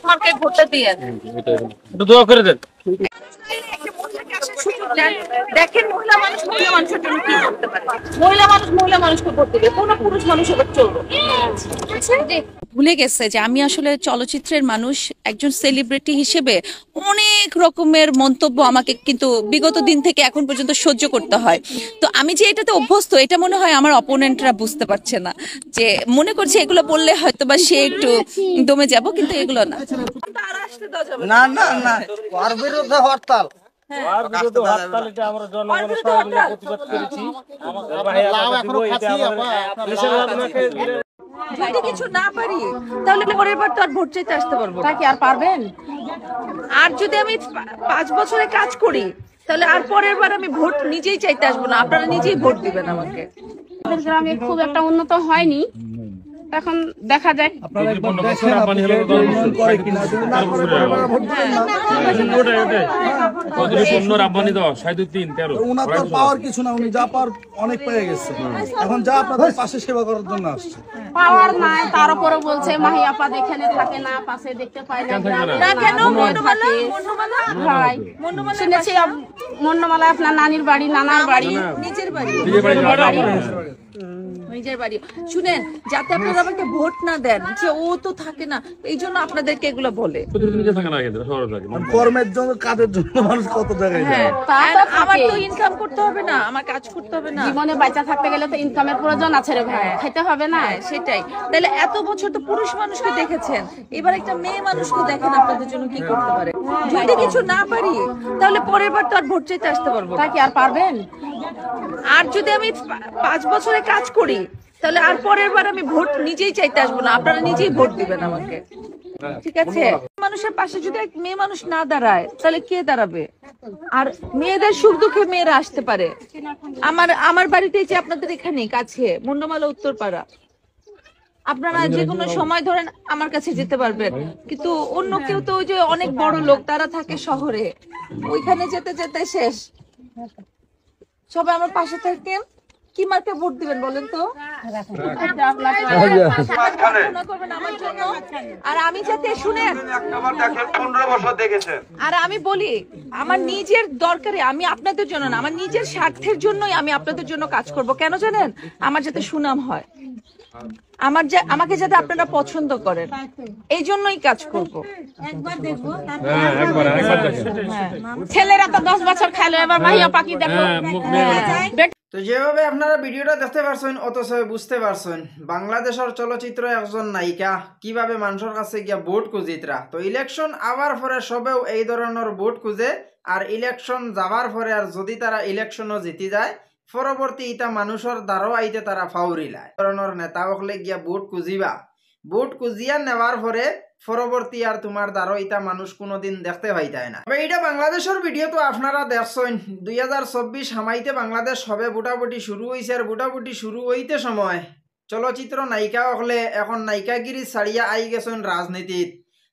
Black market ভোটটা দিয়ে দোয়া করে দেন। দেখেন মহিলা মানুষ মহিলা মানুষের জন্য কি করতে পারে। মহিলা মানুষ মহিলা মানুষকে ভোট দেবে, কোনো পুরুষ মানুষ এবার চলবে। ভুলে গেছে যে আমি আসলে চলচ্চিত্রের মানুষ, একজন সেলিব্রিটি হিসেবে অনেক রকমের মন্তব্য আমাকে কিন্তু বিগত দিন থেকে এখন পর্যন্ত সহ্য করতে হয়। তো আমি যে এটাতে অভ্যস্ত, এটা মনে হয় আমার অপোনেন্টরা বুঝতে পারছে না, যে মনে করছে এগুলো বললে হয়তো বা সে একটু দমে যাব, কিন্তু এগুলো না। না না না, ওর বিরুদ্ধে হরতাল। আর বিরোধী হরতাল, এটা আমরা জনগণের সবাই মিলে প্রতিবাদ করেছি। যদি কিছু না পারি তাহলে পরের বার তো আর ভোট চাইতে আসতে পারবো না। কি আর পারবেন? আর যদি আমি 5 বছরে কাজ করি তাহলে আর পরের বার আমি ভোট নিজেই চাইতে আসবো না, আপনারা নিজেই ভোট দিবেন আমাকে। আমাদের গ্রামে খুব একটা উন্নত হয়নি, এখন দেখা যাক। উনার পাওয়ার কিছু না, উনি যা পাওয়ার অনেক পেয়ে গেছে, এখন যা আপনাদের পাশে সেবা করার জন্য আসছে। পাওয়ার নাই, তার উপরে বলছে মাহি আপা এখানে থাকে না, পাশে দেখতে পাই না। কেন ভাই শুনেছি মন্ডমালা আপনার নানির বাড়ি, নানার বাড়ি, নিজের বাড়ি, নিজের বাড়ি। শুনেন, যাতে আপনারা আমাকে ভোট না দেন যে ও তো থাকে না, এই জন্য আপনাদেরকে এগুলো বলে। কর্মের জন্য, কাজের জন্য মানুষ কত জায়গায় যায়। আমার তো ইনকাম করতে হবে না, আমার কাজ করতে হবে না। জীবনে বাঁচা থাকতে গেলে তো ইনকামের প্রয়োজন আছে রে ভাই, খাইতে হবে না? সেটাই। তাহলে এত বছর তো পুরুষ মানুষকে দেখেছেন, এবার একটা মেয়ে মানুষকে দেখেন আপনাদের জন্য কি করতে পারে। যদি কিছু না পারি তাহলে পরের বার তো আর ভোট চাইতে আসতে পারবো না। কি আর পারবেন? আর যদি আমি 5 বছরে কাজ করি তাহলে আর পরের বার আমি ভোট নিজেই চাইতে আসবো না, আপনারা নিজেই ভোট দিবেন আমাকে। ঠিক আছে? মানুষের পাশে যদি এক মেয়ে মানুষ না দাঁড়ায় তাহলে কে দাঁড়াবে? আর মেয়েদের সুখ দুঃখে মেয়েরা আসতে পারে। আমার বাড়িতে যে আপনাদের এখানে কাছে মুন্ডমালা উত্তরপাড়া, আপনারা যে কোনো সময় ধরেন আমার কাছে যেতে পারবেন। কিন্তু অন্য কেউ তো ওই যে অনেক বড় লোক, তারা থাকে শহরে, ওইখানে যেতে যেতে শেষ। সবাই আমার পাশে থাকেন। কি মার্কে ভোট দিবেন বলেন তো? আর আমি যাতে শুনেন, 15 বছর দেখেছেন, আর আমি বলি আমার নিজের দরকারে, আমি আপনাদের জন্য না, আমার নিজের স্বার্থের জন্যই আমি আপনাদের জন্য কাজ করব। কেন জানেন? আমার যাতে সুনাম হয়, আমাকে যাতে আপনারা পছন্দ করেন, এই জন্যই কাজ করব। ছেলেরা তো 10 বছর খাইলো, এবার মাহিয়া পাখি দেখো। তো যেভাবে আপনারা ভিডিওটা দেখতে পারছেন, অথচ বুঝতে পারছেন বাংলাদেশের চলচ্চিত্র একজন নায়িকা কিভাবে মানুষের কাছে গিয়া ভোট খুঁজিতরা। তো ইলেকশন আবার পরে সবেও এই ধরনের ভোট খুঁজে, আর ইলেকশন যাবার পরে আর যদি তারা ইলেকশনও জিতি যায়, পরবর্তী ইটা মানুষের দ্বারাও আইতে তারা ফাউরিলায়। ধরনের নেতা হলে গিয়া ভোট খুঁজিবা, ভোট খুঁজিয়া নেওয়ার পরে পরবর্তী আর তোমার দ্বারা ইটা মানুষ কোনোদিন দেখতে পাইতায় না। এটা বাংলাদেশের ভিডিও তো আপনারা দেখছেন, 2024 হামাইতে বাংলাদেশ হবে ভোটাভুটি শুরু হয়েছে। আর ভোটাভুটি শুরু হইতে সময় চলচ্চিত্র নায়িকা হলে এখন নায়িকাগিরি ছাড়িয়া আই গেছেন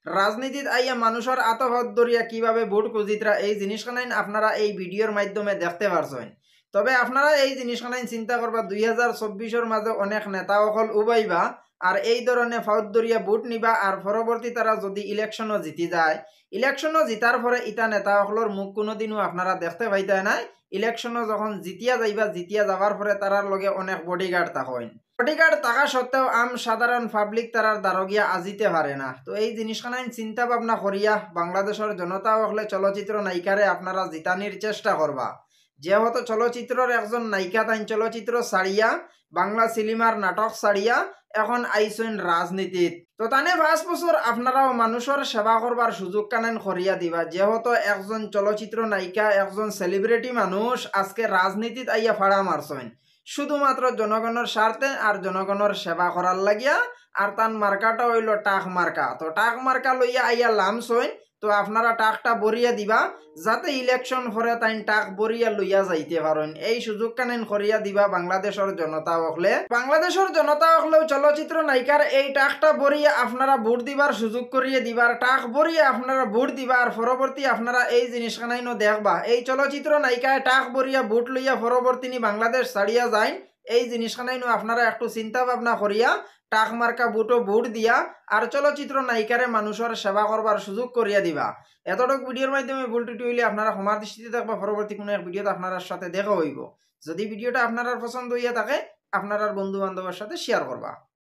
রাজনীতিত আইয়া মানুষের আতভাত দরিয়া কিভাবে ভোট খুঁজিতরা, এই জিনিসখানাইন আপনারা এই ভিডিওর মাধ্যমে দেখতে পারছেন। তবে আপনারা এই জিনিসখানাইন চিন্তা করবা, 2024 মাঝে অনেক নেতা হল উবাইবা, আর এই ধরনের ফাউদ্দরিয়া ভোট নিবা, আর পরবর্তী তারা যদি ইলেকশনও জিতি যায়, ইলেকশনও জিতার পরে ইটা নেতা হলর মুখ কোনোদিনও আপনারা দেখতে পাইতে নাই। ইলেকশনও যখন জিতিয়া যাইবা, জিতিয়া যাওয়ার পরে তারার লগে অনেক বডিগার্ড থাকেন, বডিগার্ড থাকা সত্ত্বেও আম সাধারণ পাবলিক তারার দ্বারগিয়া আজিতে পারে না। তো এই জিনিসখানাই চিন্তা ভাবনা করিয়া বাংলাদেশের জনতা হলে চলচ্চিত্র নায়িকারে আপনারা জিতানির চেষ্টা করবা। যেহেতু চলচ্চিত্রের একজন নায়িকা, তাই চলচ্চিত্র ছাড়িয়া, বাংলা সিনেমার নাটক ছাড়িয়া এখন আইসেন রাজনীতিত। তো তানে 5 বছর আপনারাও মানুষের সেবা করবার সুযোগ কানেন করিয়া দিবা। যেহেতু একজন চলচ্চিত্র নায়িকা, একজন সেলিব্রিটি মানুষ আজকে রাজনীতিত আইয়া ফাড়া মারছেন শুধুমাত্র জনগণের স্বার্থে আর জনগণের সেবা করার লাগিয়া। আর তার মার্কাটা হইল টাক মার্কা। তো টাক মার্কা লইয়া আইয়া লামছইন। তো আপনারা টাকটা বরিয়া দিবা, যাতে ইলেকশন পরে তাই টাক বরিয়া লইয়া যাইতে পারেন। এই সুযোগ কানেন করিয়া দিবা বাংলাদেশের জনতা হলে। বাংলাদেশের জনতা হলেও চলচ্চিত্র নায়িকার এই টাকটা বরিয়া আপনারা ভোট দিবার সুযোগ করিয়ে দিবার, টাক বরিয়া আপনারা ভোট দিবা। আর পরবর্তী আপনারা এই জিনিসখানাইনও দেখবা, এই চলচ্চিত্র নায়িকায় টাক বরিয়া ভোট লইয়া পরবর্তী বাংলাদেশ ছাড়িয়া যায়, এই জিনিসখানাই আপনারা একটু চিন্তা ভাবনা করিয়া টাক মার্কা বুটো ভোট দিয়া আর চলচ্চিত্র নায়িকারে মানুষের সেবা করবার সুযোগ করিয়া দিবা। এতটুক ভিডিওর মাধ্যমে ভুল ত্রুটি হইলে আপনারা ক্ষমার দৃষ্টিতে দেখবা। পরবর্তী কোনো এক ভিডিওতে আপনার সাথে দেখা হইব। যদি ভিডিওটা আপনার পছন্দ হইয়া থাকে আপনার বন্ধু বান্ধবের সাথে শেয়ার করবা।